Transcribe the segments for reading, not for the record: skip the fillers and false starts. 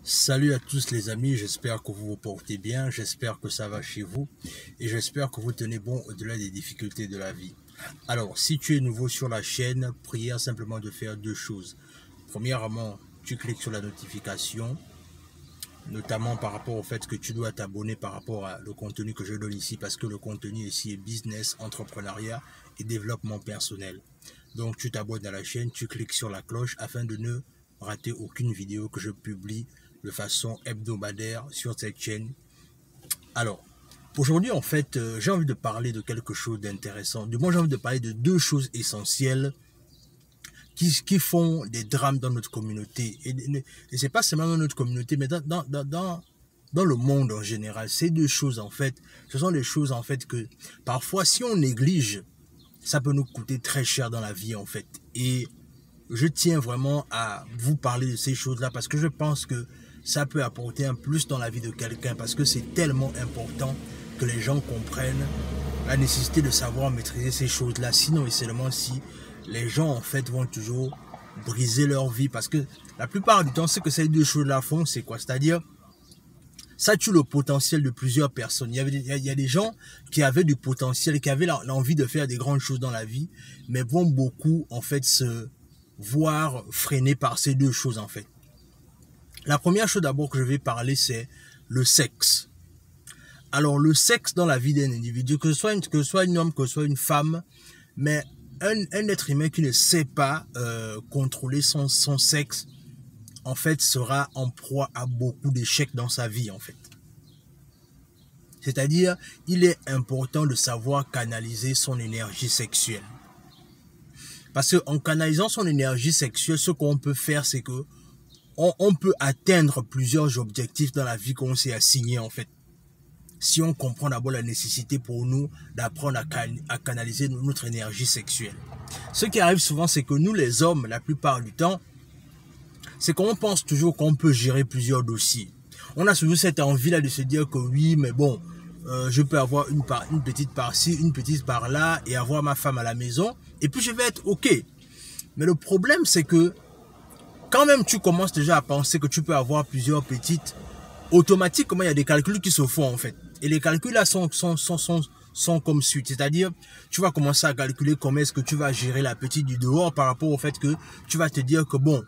Salut à tous les amis, j'espère que vous vous portez bien, j'espère que ça va chez vous et j'espère que vous tenez bon au-delà des difficultés de la vie. Alors, si tu es nouveau sur la chaîne, prière simplement de faire deux choses. Premièrement, tu cliques sur la notification, notamment par rapport au fait que tu dois t'abonner par rapport à le contenu que je donne ici parce que le contenu ici est business, entrepreneuriat et développement personnel. Donc, tu t'abonnes à la chaîne, tu cliques sur la cloche afin de ne rater aucune vidéo que je publie de façon hebdomadaire sur cette chaîne. Alors, aujourd'hui, en fait, j'ai envie de parler de quelque chose d'intéressant. Du moins, j'ai envie de parler de deux choses essentielles qui font des drames dans notre communauté. Et c'est pas seulement dans notre communauté, mais dans le monde en général. Ces deux choses, en fait, ce sont des choses, en fait, que parfois, si on néglige, ça peut nous coûter très cher dans la vie, en fait. Et je tiens vraiment à vous parler de ces choses-là parce que je pense que ça peut apporter un plus dans la vie de quelqu'un parce que c'est tellement important que les gens comprennent la nécessité de savoir maîtriser ces choses-là. Sinon et seulement si les gens en fait vont toujours briser leur vie parce que la plupart du temps, ce que ces deux choses-là font, c'est quoi? C'est-à-dire, ça tue le potentiel de plusieurs personnes. Il y a des gens qui avaient du potentiel, qui avaient l'envie de faire des grandes choses dans la vie, mais vont beaucoup en fait se voir freiné par ces deux choses en fait. La première chose d'abord que je vais parler, c'est le sexe. Alors le sexe dans la vie d'un individu, que ce soit un homme, que ce soit une femme, mais un être humain qui ne sait pas contrôler son sexe, en fait, sera en proie à beaucoup d'échecs dans sa vie en fait. C'est-à-dire, il est important de savoir canaliser son énergie sexuelle. Parce qu'en canalisant son énergie sexuelle, ce qu'on peut faire, c'est que on peut atteindre plusieurs objectifs dans la vie qu'on s'est assigné en fait. Si on comprend d'abord la nécessité pour nous d'apprendre à canaliser notre énergie sexuelle. Ce qui arrive souvent, c'est que nous les hommes, la plupart du temps, c'est qu'on pense toujours qu'on peut gérer plusieurs dossiers. On a toujours cette envie-là de se dire que oui, mais bon, je peux avoir une petite par-ci, une petite par-là et avoir ma femme à la maison et puis je vais être OK. Mais le problème, c'est que quand même tu commences déjà à penser que tu peux avoir plusieurs petites, automatiquement il y a des calculs qui se font en fait. Et les calculs là sont comme suite. C'est-à-dire, tu vas commencer à calculer comment est-ce que tu vas gérer la petite du dehors par rapport au fait que tu vas te dire que bon,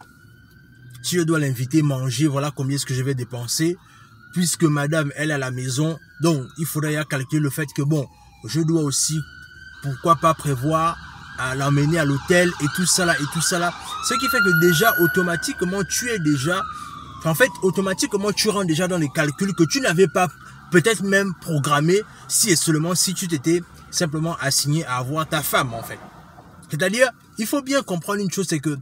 si je dois l'inviter manger, voilà combien est-ce que je vais dépenser. Puisque madame, elle est à la maison, donc il faudrait calculer le fait que bon, je dois aussi, pourquoi pas prévoir à l'emmener à l'hôtel et tout ça là, et tout ça là. Ce qui fait que déjà, automatiquement, automatiquement, tu rentres déjà dans les calculs que tu n'avais pas peut-être même programmé si et seulement si tu t'étais simplement assigné à avoir ta femme, en fait. C'est-à-dire, il faut bien comprendre une chose, c'est que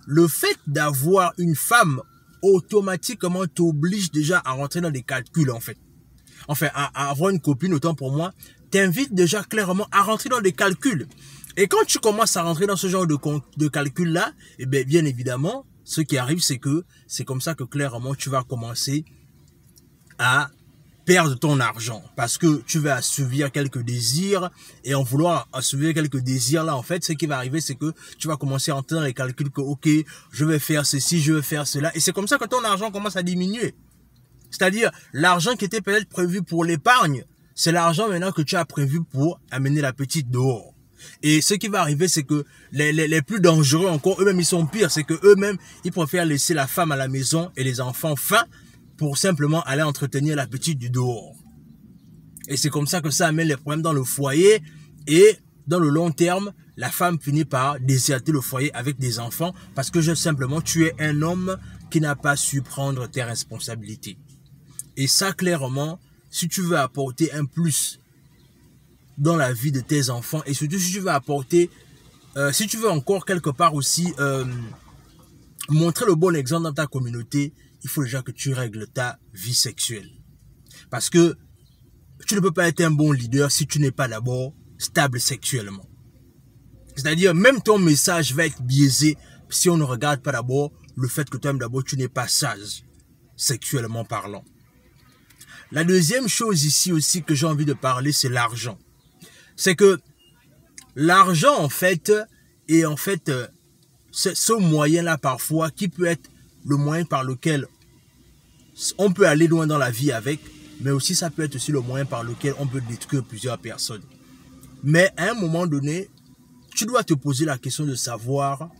le fait d'avoir une femme automatiquement t'oblige déjà à rentrer dans des calculs, en fait. Enfin, à avoir une copine, autant pour moi, t'invite déjà clairement à rentrer dans des calculs. Et quand tu commences à rentrer dans ce genre de calcul-là, eh bien évidemment, ce qui arrive, c'est que c'est comme ça que clairement, tu vas commencer à perdre ton argent. Parce que tu vas assouvir quelques désirs. Et en vouloir assouvir quelques désirs là, en fait, ce qui va arriver, c'est que tu vas commencer à entrer dans les calculs que, ok, je vais faire ceci, je vais faire cela. Et c'est comme ça que ton argent commence à diminuer. C'est-à-dire, l'argent qui était peut-être prévu pour l'épargne, c'est l'argent maintenant que tu as prévu pour amener la petite dehors. Et ce qui va arriver, c'est que les plus dangereux encore, eux-mêmes, ils sont pires. C'est que eux-mêmes, ils préfèrent laisser la femme à la maison et les enfants faim pour simplement aller entretenir la petite du dehors. Et c'est comme ça que ça amène les problèmes dans le foyer. Et dans le long terme, la femme finit par déserter le foyer avec des enfants parce que simplement, tu es un homme qui n'a pas su prendre tes responsabilités. Et ça, clairement, si tu veux apporter un plus dans la vie de tes enfants et surtout si tu veux apporter, si tu veux encore quelque part aussi montrer le bon exemple dans ta communauté, il faut déjà que tu règles ta vie sexuelle. Parce que tu ne peux pas être un bon leader si tu n'es pas d'abord stable sexuellement. C'est-à-dire, même ton message va être biaisé si on ne regarde pas d'abord le fait que toi-même d'abord tu n'es pas sage, sexuellement parlant. La deuxième chose ici aussi que j'ai envie de parler, c'est l'argent. C'est que l'argent, en fait, est en fait ce moyen-là parfois qui peut être le moyen par lequel on peut aller loin dans la vie avec, mais aussi ça peut être aussi le moyen par lequel on peut détruire plusieurs personnes. Mais à un moment donné, tu dois te poser la question de savoir,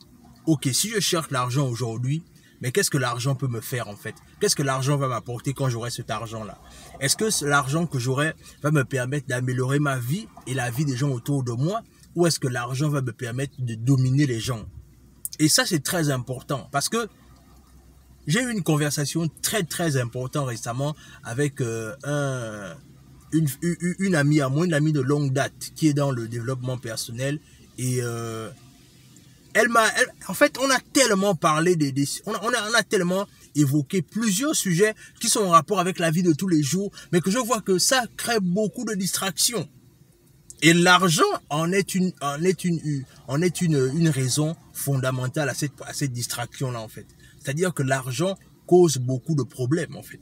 ok, si je cherche l'argent aujourd'hui, mais qu'est-ce que l'argent peut me faire en fait? Qu'est-ce que l'argent va m'apporter quand j'aurai cet argent-là? Est-ce que l'argent que j'aurai va me permettre d'améliorer ma vie et la vie des gens autour de moi? Ou est-ce que l'argent va me permettre de dominer les gens? Et ça, c'est très important parce que j'ai eu une conversation très importante récemment avec une amie à moi, une amie de longue date qui est dans le développement personnel. Et en fait, on a tellement parlé, on a tellement évoqué plusieurs sujets qui sont en rapport avec la vie de tous les jours, mais que je vois que ça crée beaucoup de distractions. Et l'argent en est une raison fondamentale à cette distraction-là, en fait. C'est-à-dire que l'argent cause beaucoup de problèmes, en fait.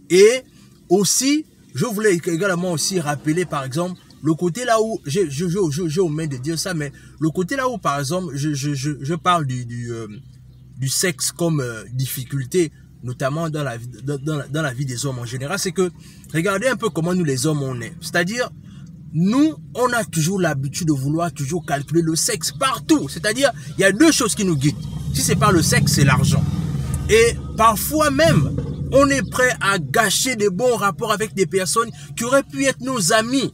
Et aussi, je voulais également aussi rappeler, par exemple, le côté là où, j'ai omis de dire ça, mais le côté là où, par exemple, je parle du sexe comme difficulté, notamment dans la vie des hommes en général, c'est que, regardez un peu comment nous les hommes on est. C'est-à-dire, nous, on a toujours l'habitude de vouloir toujours calculer le sexe partout. C'est-à-dire, il y a deux choses qui nous guident. Si c'est pas le sexe, c'est l'argent. Et parfois même, on est prêt à gâcher des bons rapports avec des personnes qui auraient pu être nos amis.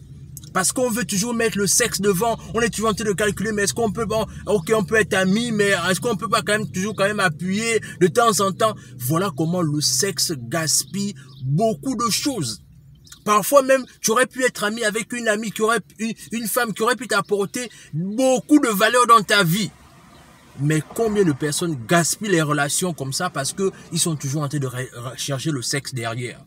Parce qu'on veut toujours mettre le sexe devant. On est toujours en train de calculer, mais est-ce qu'on peut, bon, ok, on peut être amis, mais est-ce qu'on peut pas toujours appuyer de temps en temps? Voilà comment le sexe gaspille beaucoup de choses. Parfois même, tu aurais pu être ami avec une amie, une femme qui aurait pu t'apporter beaucoup de valeur dans ta vie. Mais combien de personnes gaspillent les relations comme ça parce qu'ils sont toujours en train de chercher le sexe derrière.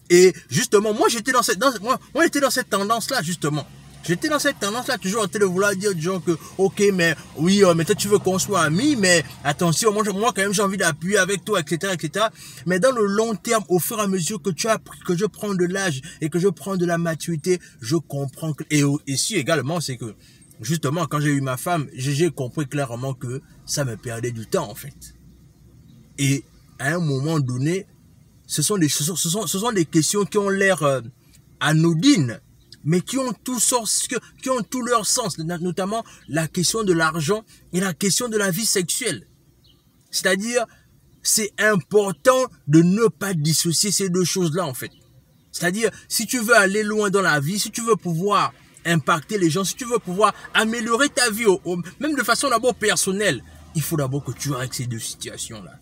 Et justement, moi j'étais dans cette tendance-là, justement. J'étais dans cette tendance-là, toujours en train de vouloir dire genre que, ok, mais oui, mais toi tu veux qu'on soit amis, mais attention, moi quand même j'ai envie d'appuyer avec toi, etc., etc. Mais dans le long terme, au fur et à mesure que je prends de l'âge et que je prends de la maturité, je comprends que, et ici également, c'est que, justement, quand j'ai eu ma femme, j'ai compris clairement que ça me perdait du temps, en fait. Et à un moment donné, ce sont des questions qui ont l'air anodines, mais qui ont tout leur sens, notamment la question de l'argent et la question de la vie sexuelle. C'est-à-dire, c'est important de ne pas dissocier ces deux choses-là, en fait. C'est-à-dire, si tu veux aller loin dans la vie, si tu veux pouvoir impacter les gens, si tu veux pouvoir améliorer ta vie, même de façon d'abord personnelle, il faut d'abord que tu règles ces deux situations-là.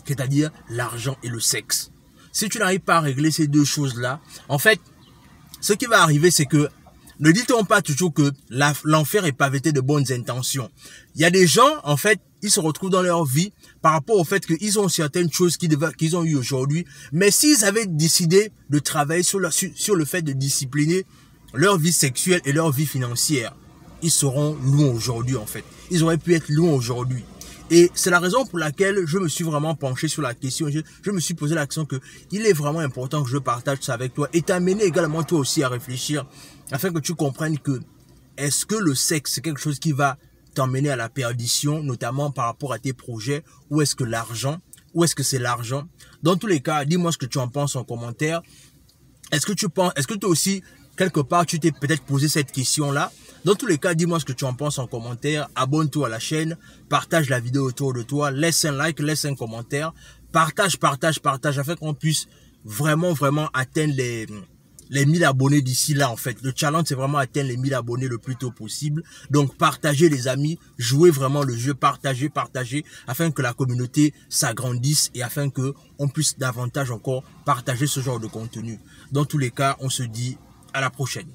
C'est-à-dire l'argent et le sexe. Si tu n'arrives pas à régler ces deux choses-là, en fait, ce qui va arriver, c'est que, ne dit-on pas toujours que l'enfer est pavé de bonnes intentions. Il y a des gens, en fait, ils se retrouvent dans leur vie par rapport au fait qu'ils ont certaines choses qu'ils ont eues aujourd'hui, mais s'ils avaient décidé de travailler sur le fait de discipliner leur vie sexuelle et leur vie financière, ils seront loin aujourd'hui, en fait. Ils auraient pu être loin aujourd'hui. Et c'est la raison pour laquelle je me suis vraiment penché sur la question. Je me suis posé la question que il est vraiment important que je partage ça avec toi et t'amener également toi aussi à réfléchir afin que tu comprennes que est-ce que le sexe c'est quelque chose qui va t'emmener à la perdition, notamment par rapport à tes projets, ou est-ce que l'argent, ou est-ce que c'est l'argent? Dans tous les cas, dis-moi ce que tu en penses en commentaire. Est-ce que toi aussi, quelque part, tu t'es peut-être posé cette question-là? Dans tous les cas, dis-moi ce que tu en penses en commentaire. Abonne-toi à la chaîne. Partage la vidéo autour de toi. Laisse un like, laisse un commentaire. Partage afin qu'on puisse vraiment atteindre les 1000 abonnés d'ici là, en fait. Le challenge, c'est vraiment atteindre les 1000 abonnés le plus tôt possible. Donc, partagez les amis. Jouez vraiment le jeu. Partagez afin que la communauté s'agrandisse et afin que on puisse davantage encore partager ce genre de contenu. Dans tous les cas, on se dit à la prochaine.